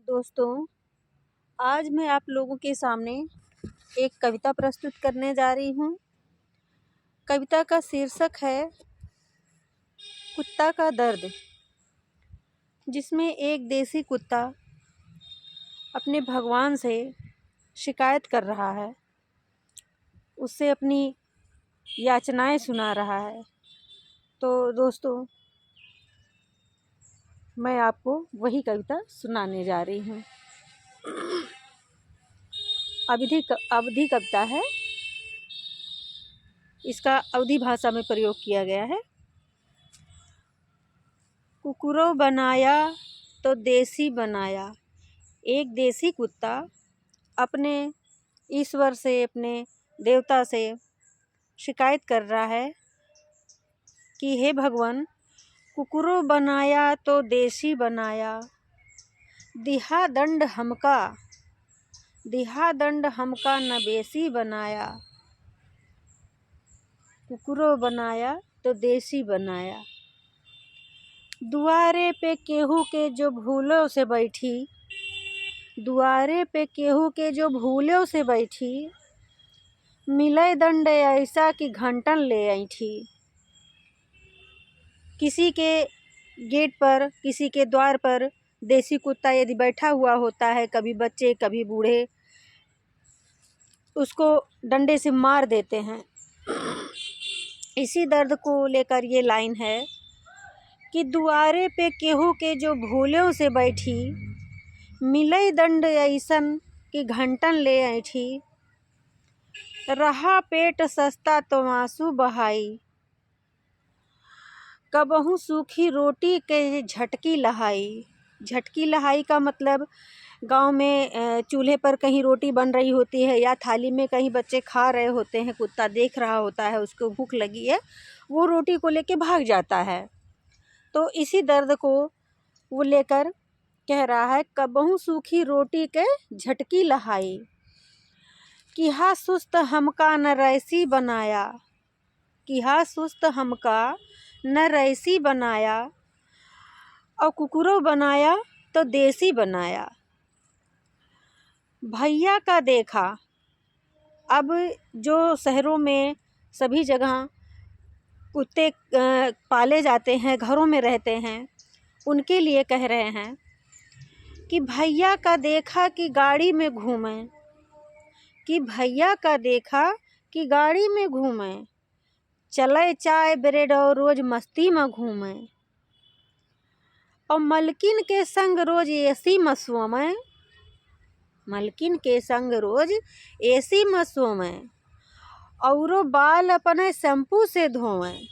दोस्तों, आज मैं आप लोगों के सामने एक कविता प्रस्तुत करने जा रही हूँ। कविता का शीर्षक है कुत्ता का दर्द, जिसमें एक देसी कुत्ता अपने भगवान से शिकायत कर रहा है, उससे अपनी याचनाएं सुना रहा है। तो दोस्तों, मैं आपको वही कविता सुनाने जा रही हूँ। अवधी कविता है, इसका अवधी भाषा में प्रयोग किया गया है। कुकुरो बनाया तो देसी बनाया। एक देसी कुत्ता अपने ईश्वर से, अपने देवता से शिकायत कर रहा है कि हे भगवान, कुकुरो बनाया तो देसी बनाया। दिहा दंड हमका न बेसी बनाया। कुकुरो बनाया तो देसी बनाया। दुआरे पे केहू के जो भूलों से बैठी, दुआरे पे केहू के जो भूलों से बैठी, मिले दंड ऐसा कि घंटन ले ऐठी। किसी के गेट पर, किसी के द्वार पर देसी कुत्ता यदि बैठा हुआ होता है, कभी बच्चे कभी बूढ़े उसको डंडे से मार देते हैं। इसी दर्द को लेकर ये लाइन है कि दुआरे पे केहू के जो भूलों से बैठी, मिले दंड ऐसन कि घंटन ले ऐठी। रहा पेट सस्ता तो आंसू बहाई, कबहू सूखी रोटी के झटकी लहाई। झटकी लहाई का मतलब गांव में चूल्हे पर कहीं रोटी बन रही होती है या थाली में कहीं बच्चे खा रहे होते हैं, कुत्ता देख रहा होता है, उसको भूख लगी है, वो रोटी को लेके भाग जाता है। तो इसी दर्द को वो लेकर कह रहा है, कबहू सूखी रोटी के झटकी लहाई। किहा सुस्त हमका न रैसी बनाया, किहा सुस्त हमका न रैसी बनाया। और कुकुरो बनाया तो देसी बनाया। भैया का देखा, अब जो शहरों में सभी जगह कुत्ते पाले जाते हैं, घरों में रहते हैं, उनके लिए कह रहे हैं कि भैया का देखा कि गाड़ी में घूमें, कि भैया का देखा कि गाड़ी में घूमें, चले चाय ब्रेड और रोज मस्ती में घूमें। और मलकिन के संग रोज एसी में सोवें, मलकिन के संग रोज एसी में सोवें। औरो बाल अपने शैम्पू से धोवें,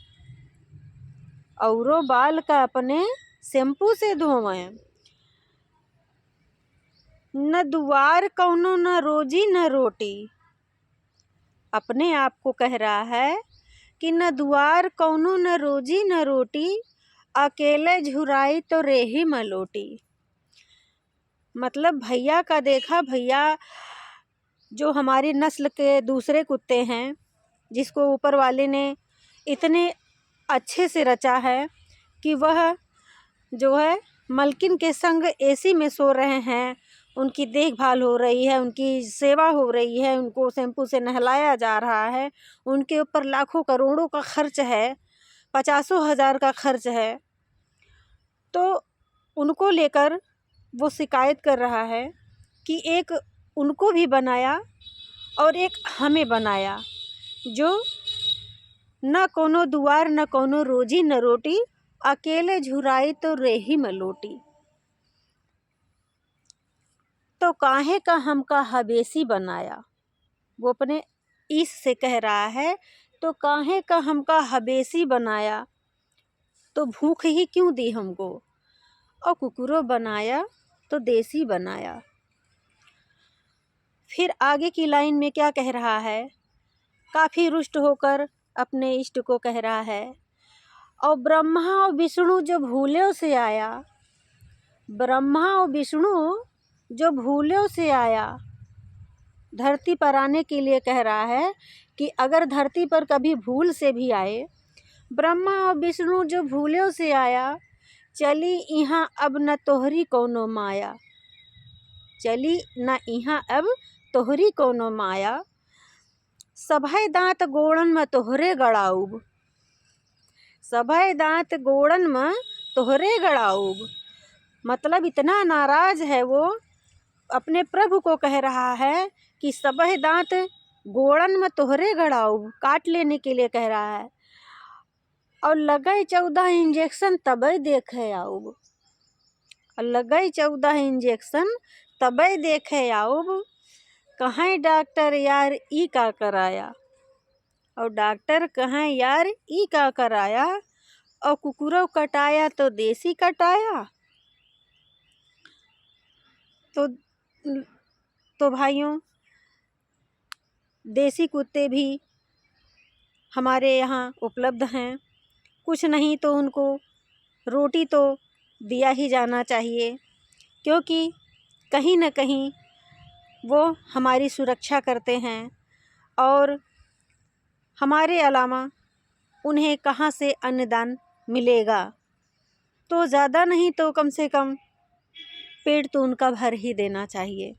औरो बाल का अपने शैम्पू से धोवें। न दुआर कौनो न रोजी न रोटी, अपने आप को कह रहा है कि न दुआर कौनो न रोजी न रोटी, अकेले झुराई तो रेही मलोटी। मतलब भैया का देखा, भैया जो हमारी नस्ल के दूसरे कुत्ते हैं, जिसको ऊपर वाले ने इतने अच्छे से रचा है कि वह जो है मलकिन के संग एसी में सो रहे हैं, उनकी देखभाल हो रही है, उनकी सेवा हो रही है, उनको शैम्पू से नहलाया जा रहा है, उनके ऊपर लाखों करोड़ों का खर्च है, 50,000 का खर्च है। तो उनको लेकर वो शिकायत कर रहा है कि एक उनको भी बनाया और एक हमें बनाया, जो न कोनो दुआर न कोनो रोजी न रोटी, अकेले झुराई तो रेही मलोटी। तो काहे का हमका हवेसी बनाया, वो अपने ईश से कह रहा है, तो काहे का हमका हवेसी बनाया, तो भूख ही क्यों दी हमको। और कुकुरो बनाया तो देसी बनाया। फिर आगे की लाइन में क्या कह रहा है, काफ़ी रुष्ट होकर अपने इष्ट को कह रहा है, और ब्रह्मा और विष्णु जो भूलों से आया, ब्रह्मा और विष्णु जो भूलों से आया। धरती पर आने के लिए कह रहा है कि अगर धरती पर कभी भूल से भी आए, ब्रह्मा और विष्णु जो भूलों से आया, चली यहाँ अब न तोहरी कौनो माया। चली न इहाँ अब तोहरी कोनो माया, सभय दाँत गोड़न में तोहरे गड़ाऊब, सभय दाँत गोड़न में तोहरे गड़ाऊब। मतलब इतना नाराज है वो, अपने प्रभु को कह रहा है कि सबह दांत गोड़न में तोहरे गड़ाऊब, काट लेने के लिए कह रहा है। और लगई 14 इंजेक्शन तबे देखे आऊब, और लगई 14 इंजेक्शन तबे देखे आऊब, कहाँ डॉक्टर यार ई का कराया, और डॉक्टर कहाँ यार ई का कराया, और कुकुरों कटाया तो देसी कटाया। तो भाइयों, देसी कुत्ते भी हमारे यहाँ उपलब्ध हैं। कुछ नहीं तो उनको रोटी तो दिया ही जाना चाहिए, क्योंकि कहीं न कहीं वो हमारी सुरक्षा करते हैं, और हमारे अलावा उन्हें कहाँ से अन्नदान मिलेगा। तो ज़्यादा नहीं तो कम से कम पेट तो उनका भर ही देना चाहिए।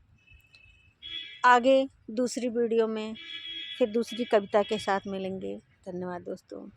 आगे दूसरी वीडियो में फिर दूसरी कविता के साथ मिलेंगे। धन्यवाद दोस्तों।